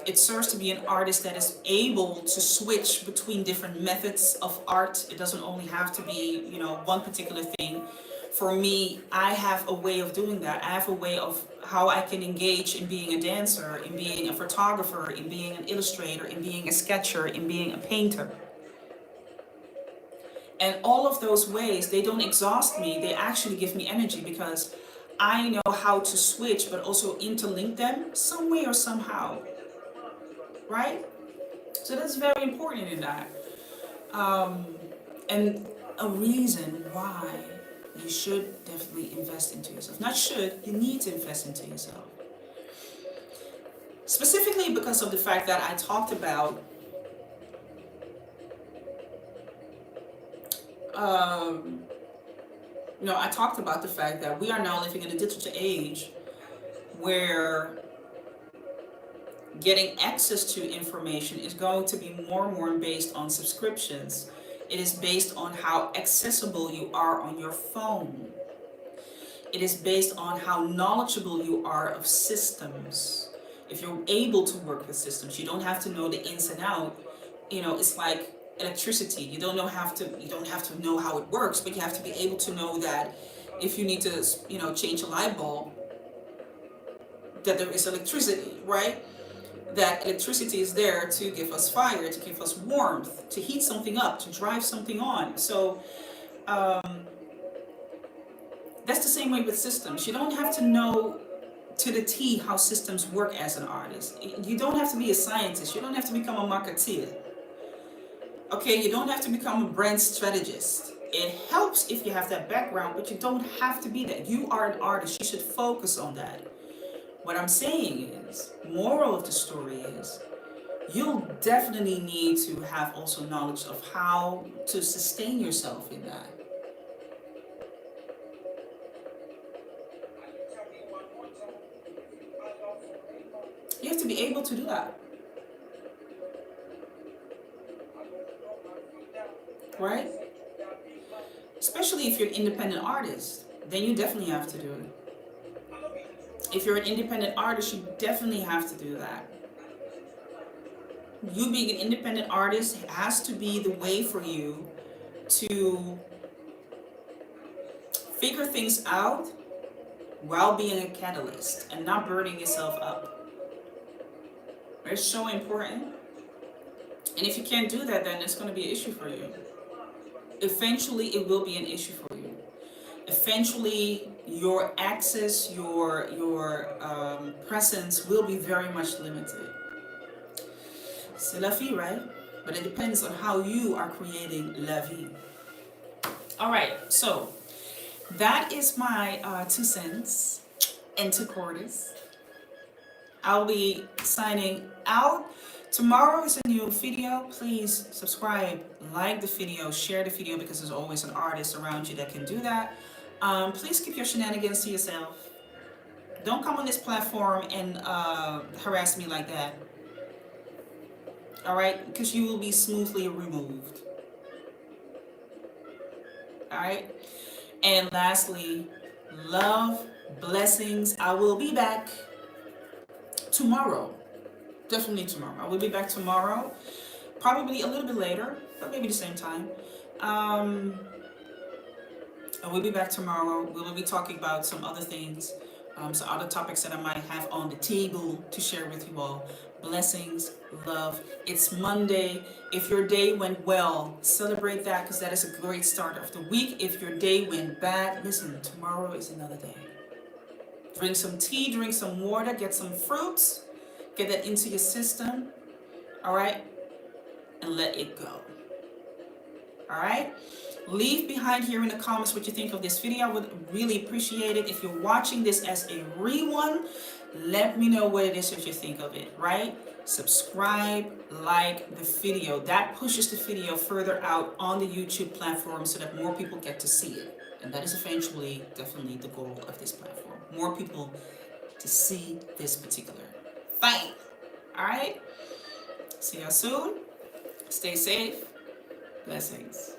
It serves to be an artist that is able to switch between different methods of art. It doesn't only have to be, one particular thing. For me, I have a way of doing that. I have a way of how I can engage in being a dancer, in being a photographer, in being an illustrator, in being a sketcher, in being a painter. And all of those ways, they don't exhaust me. They actually give me energy because I know how to switch, but also interlink them some way or somehow, right? So that's very important in that. And a reason why you should definitely invest into yourself. Not should, you need to invest into yourself. Specifically because of the fact that I talked about I talked about the fact that we are now living in a digital age where getting access to information is going to be more and more based on subscriptions. It is based on how accessible you are on your phone. It is based on how knowledgeable you are of systems. If you're able to work with systems, you don't have to know the ins and out. It's like electricity. You don't have to know how it works, but you have to be able to know that if you need to, change a light bulb, that there is electricity, right? That electricity is there to give us fire, to give us warmth, to heat something up, to drive something on. So that's the same way with systems. You don't have to know to the T how systems work as an artist. You don't have to be a scientist. You don't have to become a marketeer. Okay, you don't have to become a brand strategist. It helps if you have that background, but you don't have to be that. You are an artist. You should focus on that. What I'm saying is, moral of the story is, you'll definitely need to have also knowledge of how to sustain yourself in that. to be able to do that. Right? Especially if you're an independent artist, then you definitely have to do it. If you're an independent artist, you definitely have to do that. You being an independent artist has to be the way for you to figure things out while being a catalyst and not burning yourself up. It's so important. And if you can't do that, then it's going to be an issue for you. Eventually, it will be an issue for you. Eventually, your access, your presence will be very much limited. C'est la vie, right? But it depends on how you are creating la vie. All right, so that is my 2 cents into quarters. I'll be signing out. Tomorrow is a new video. Please subscribe, like the video, share the video, because there's always an artist around you that can do that. Please keep your shenanigans to yourself. Don't come on this platform and harass me like that. All right? Because you will be smoothly removed. All right? And lastly, love, blessings. I will be back tomorrow. Definitely tomorrow. I will be back tomorrow. Probably a little bit later, but maybe the same time. I will be back tomorrow. We will be talking about some other things, some other topics that I might have on the table to share with you all. Blessings, love. It's Monday. If your day went well, celebrate that, because that is a great start of the week. If your day went bad, listen, tomorrow is another day. Drink some tea, drink some water, get some fruits, get that into your system, all right? And let it go. All right? Leave behind here in the comments what you think of this video. I would really appreciate it. If you're watching this as a rerun, let me know what it is that you think of it, right? Subscribe, like the video. That pushes the video further out on the YouTube platform so that more people get to see it. And that is eventually definitely the goal of this platform. More people to see this particular thing. All right? See you soon. Stay safe. Blessings.